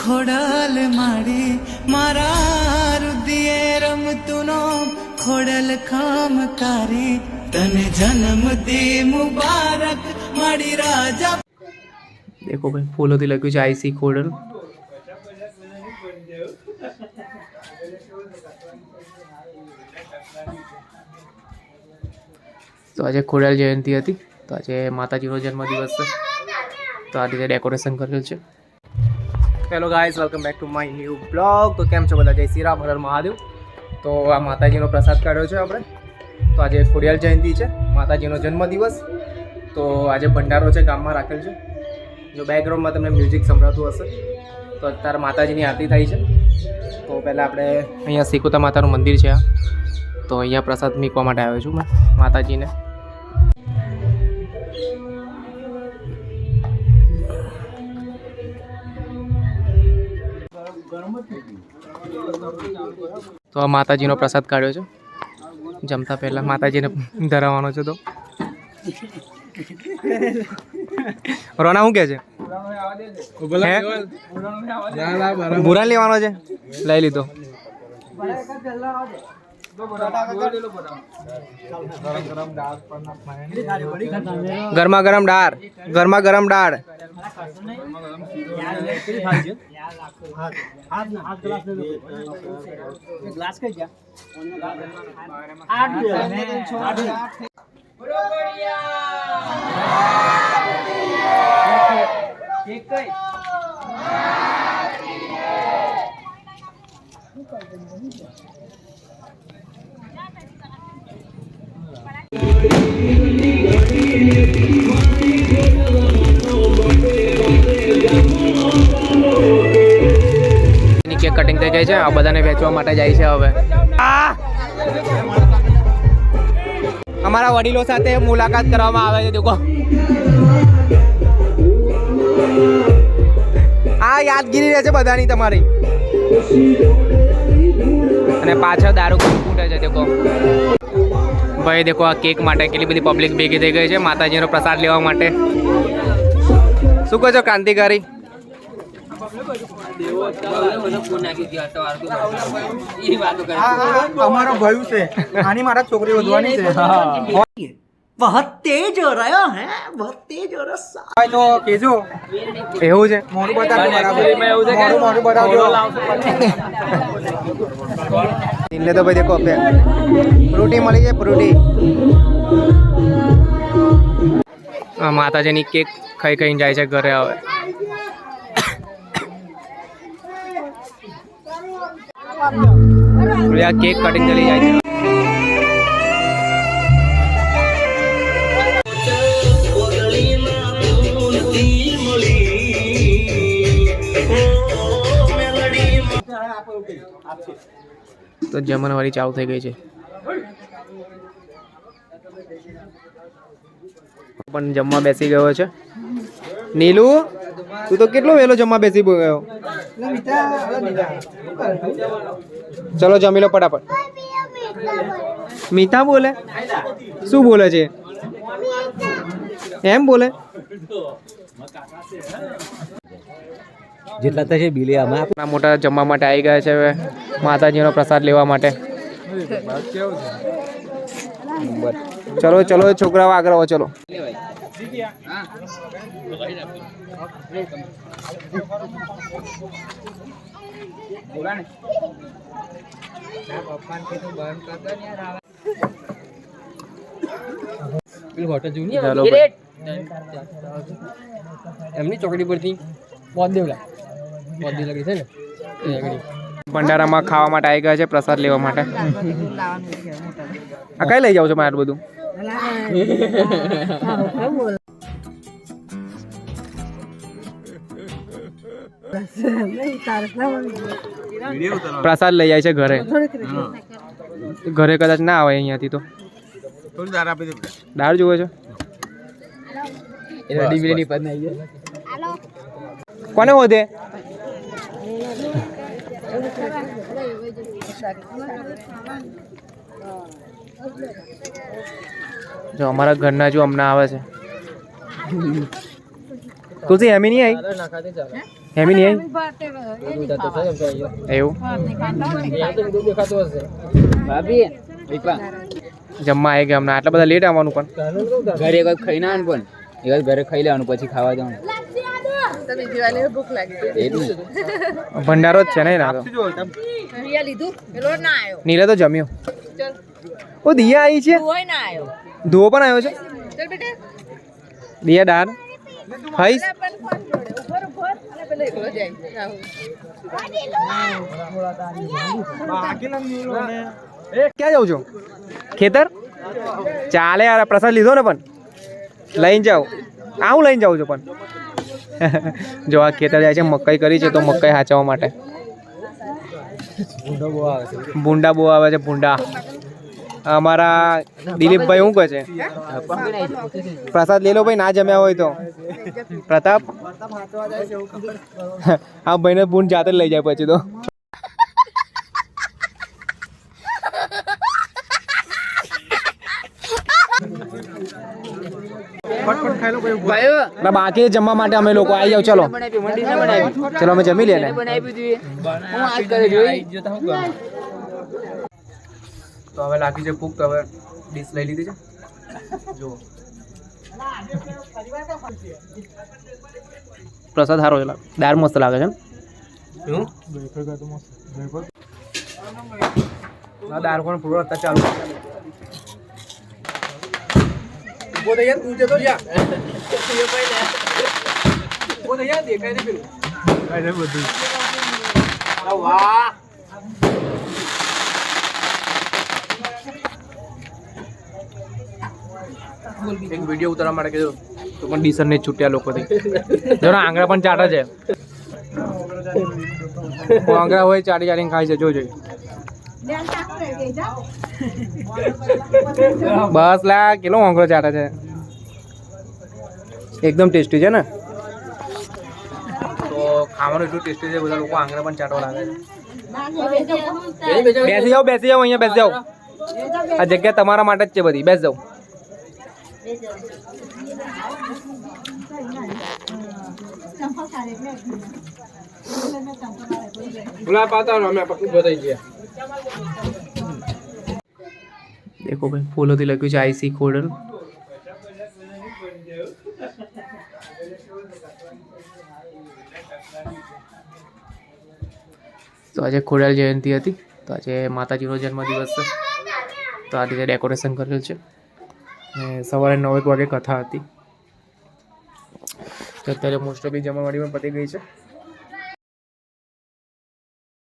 ખોડલ મારી મારા રુદિયે રમતુનો ખોડલ ખમકારી તને જન્મદી મુબારક મારી રાજા। देखो भाई फूलों થી લખ્યું છે આઈસી ખોડલ। तो आज ખોડલ જયંતિ હતી, તો આજે માતાજીનો જન્મદિવસ છે, તો આ રીતે ડેકોરેશન કરેલ છે। Hello guys, welcome back to my new blog. તો કેમ છો બધા? જય શ્રી રામ, હર હર મહાદેવ। તો આ માતાજીનો પ્રસાદ કાઢ્યો છે આપણે। તો આજે ખોડિયાલ જયંતિ છે, માતાજીનો જન્મદિવસ। તો આજે ભંડારો છે, ગામમાં રાખેલ છે। જો બેકગ્રાઉન્ડમાં તમને મ્યુઝિક સંભળાતું હશે, તો અત્યારે માતાજીની આરતી થાય છે। તો પહેલાં આપણે અહીંયા સિકુતા માતાનું મંદિર છે આ, તો અહીંયા પ્રસાદ મૂકવા માટે આવ્યો છું મેં માતાજીને। તો આ માતાજીનો પ્રસાદ કાઢ્યો છે, જમતા પહેલાં માતાજીને ધરાવવાનો છે। તો રોના શું કહે છે? ભૂરા લેવાનો છે, લઈ લીધો। ગરમા ગરમ દાળ, ગરમા ગરમ દાળ। કેક કટિંગ થઈ ગઈ છે, આ બધાને વેચવા માટે જાય છે। હવે અમારા વડીલો સાથે મુલાકાત કરવામાં આવે છે। દેખો આ યાદગીરી રહે છે બધાની તમારી। અને પાછળ દારૂ ફૂટે છે। દેખો ભાઈ, દેખો આ કેક માટે કેટલી બધી પબ્લિક ભેગી થઈ ગઈ છે માતાજીનો પ્રસાદ લેવા માટે। શું કહો છો ક્રાંતિકારી? અમારો ભયું છે, આની મારા છોકરી વધવાની છે। बहुत तेज हो रहा है, बहुत तेज हो रहा। તો કેજો એવું છે, મોરું બતાવજો, મોરું બતાવજો। એટલે તો ભાઈ દેખો ફ્રૂટી મળી જાય, ફ્રૂટી। માતાજીની કેક ખાઈ ખાઈને જાય છે ઘરે। હવે આ કેક કટિંગ કરી જાય છે। તો જમણવારી ચાલુ થઈ ગઈ છે, પણ જમવા બેસી ગયો છે। નીલુ, તું તો કેટલો વહેલો જમવા બેસી ગયો। ચલો જમી લો ફટાફટ। મીઠા બોલે? શું બોલે છે? એમ બોલે? જેટલા થશે બિલે આમાં મોટા જમવા માટે આવી ગયા છે હવે માતાજીનો પ્રસાદ લેવા માટે। ચલો ચલો છોકરાઓ આગળ આવો, ચલો। એમની ચોકડી પરથી લગી છે ને ભંડારામાં ખાવા માટે આવી ગયા છે, પ્રસાદ લેવા માટે। આ કઈ લઈ જાવ છો મારું બધું? પ્રસાદ લઈ જાય છે ઘરે, ઘરે કદાચ ના આવે અહીંયાથી। તો દાળ જોવે છે, કોને વધે? જો અમારા ઘરના જો હમણાં આવે છે। તુલસી એમી નહીં આવી? હેમી નહીં એવું ભાભી એકલા જમવા આવી ગયા હમણાં આટલા બધા લેટ આવવાનું પણ ઘરે એક વખત ખાઈ ના આવવાનું પણ એક વખત ઘરે ખાઈ લેવાનું પછી ખાવા જવાનું ભંડારો જ છે ને ના તો નીલે તો જમ્યો ઓ દિયા આવી છે ધુઓ પણ આવ્યો છે દિયા દાળ ખાઈશ ક્યાં જાઉં છું ખેતર ચાલે યાર પ્રસાદ લીધો ને પણ લઈને જાઓ હું લઈને જાઉં છું પણ જો આ ખેતર જાય છે મકાઈ કરી છે તો મકાઈ હાચવવા માટે ભૂંડા બહુ આવે છે ભૂંડા અમારા દિલીપભાઈ શું કહે છે પ્રસાદ લઈ લો ભાઈ ના જમ્યા હોય તો પ્રતાપ હા ભાઈને ભૂંડ જાતે જ લઈ જાય પછી તો બાકી જમવા માટે અમે લોકો આવી જાવ ચલો ચલો અમે જમી લઈએ ને તો હવે લાગી છે ભૂખ તો હવે ડીશ લઈ લીધી છે જુઓ પ્રસાદ સારો છે દાળ મસ્ત લાગે છે દાળ પણ પૂરો અત્યારે ચાલુ ઉભો થઈ યાર તું જતો જા ઉભો થઈ યાર દેખાય ને પેલું અરે બધું વાહ એક વિડીયો ઉતારવા માટે કીધું તો પણ ડીસર ને છૂટ્યા લોકોથી જો આંગળા પણ ચાટા છે આંગળા હોય ચાટી ચાટીને ખાય છે જોજો બસ લા કેટલો આંગળો ચાટે છે એકદમ ટેસ્ટી છે ને તો ખાવાનું એટલું ટેસ્ટી છે બધા લોકો આંગળા પણ ચાટવા લાગે છે બેસી જાઓ અહીંયા બેસી જાઓ આ જગ્યા તમારા માટે જ છે બધી બેસી જાઓ देखो भाई फूलोથી લખ્યું છે આઈસી ખોડલ તો આજે ખોડલ જયંતિ હતી તો આજે માતાજીનો જન્મદિવસ છે તો આ રીતે ડેકોરેશન કરેલ છે અને સવારે 9 વાગે કથા હતી તો અત્યારે મોસ્ટ ઓફ જમણવાડી પણ પતી ગઈ છે